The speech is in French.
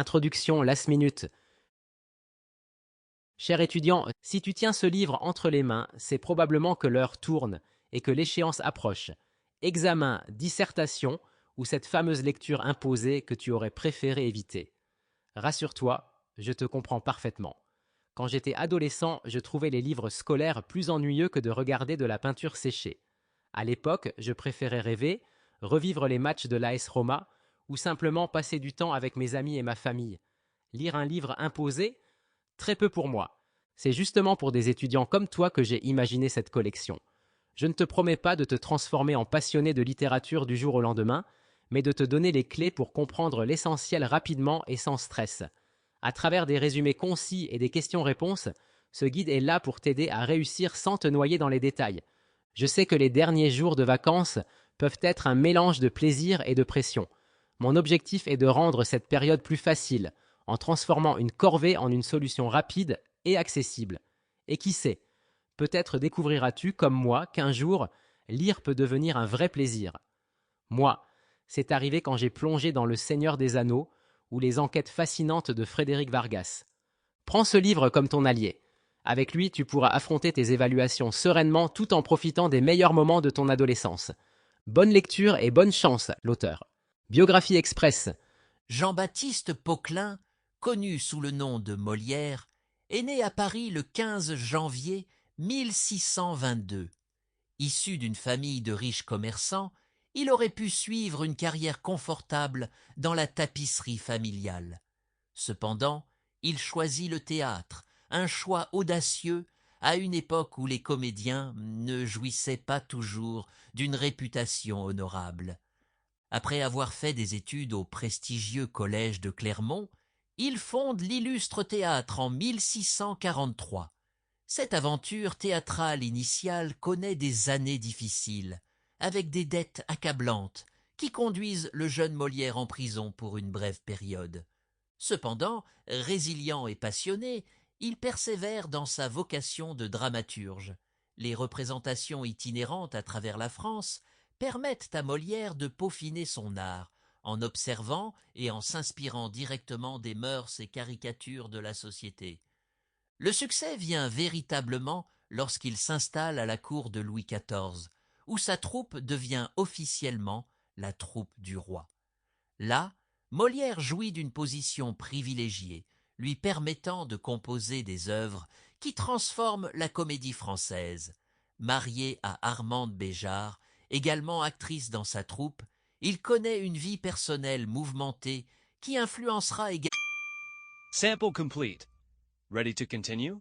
Introduction last minute. Cher étudiant, si tu tiens ce livre entre les mains, c'est probablement que l'heure tourne et que l'échéance approche. Examen, dissertation ou cette fameuse lecture imposée que tu aurais préféré éviter. Rassure-toi, je te comprends parfaitement. Quand j'étais adolescent, je trouvais les livres scolaires plus ennuyeux que de regarder de la peinture séchée. À l'époque, je préférais rêver, revivre les matchs de l'AS Roma ou simplement passer du temps avec mes amis et ma famille. Lire un livre imposé? Très peu pour moi. C'est justement pour des étudiants comme toi que j'ai imaginé cette collection. Je ne te promets pas de te transformer en passionné de littérature du jour au lendemain, mais de te donner les clés pour comprendre l'essentiel rapidement et sans stress. À travers des résumés concis et des questions-réponses, ce guide est là pour t'aider à réussir sans te noyer dans les détails. Je sais que les derniers jours de vacances peuvent être un mélange de plaisir et de pression. Mon objectif est de rendre cette période plus facile, en transformant une corvée en une solution rapide et accessible. Et qui sait, peut-être découvriras-tu, comme moi, qu'un jour, lire peut devenir un vrai plaisir. Moi, c'est arrivé quand j'ai plongé dans Le Seigneur des Anneaux ou les enquêtes fascinantes de Frédéric Vargas. Prends ce livre comme ton allié. Avec lui, tu pourras affronter tes évaluations sereinement tout en profitant des meilleurs moments de ton adolescence. Bonne lecture et bonne chance, l'auteur. Biographie Express. Jean-Baptiste Poquelin, connu sous le nom de Molière, est né à Paris le 15 janvier 1622. Issu d'une famille de riches commerçants, il aurait pu suivre une carrière confortable dans la tapisserie familiale. Cependant, il choisit le théâtre, un choix audacieux à une époque où les comédiens ne jouissaient pas toujours d'une réputation honorable. Après avoir fait des études au prestigieux collège de Clermont, il fonde l'illustre théâtre en 1643. Cette aventure théâtrale initiale connaît des années difficiles, avec des dettes accablantes, qui conduisent le jeune Molière en prison pour une brève période. Cependant, résilient et passionné, il persévère dans sa vocation de dramaturge. Les représentations itinérantes à travers la France permettent à Molière de peaufiner son art, en observant et en s'inspirant directement des mœurs et caricatures de la société. Le succès vient véritablement lorsqu'il s'installe à la cour de Louis XIV, où sa troupe devient officiellement la troupe du roi. Là, Molière jouit d'une position privilégiée, lui permettant de composer des œuvres qui transforment la comédie française. Marié à Armande Béjart, également actrice dans sa troupe, il connaît une vie personnelle mouvementée qui influencera également. Sample complete. Ready to continue?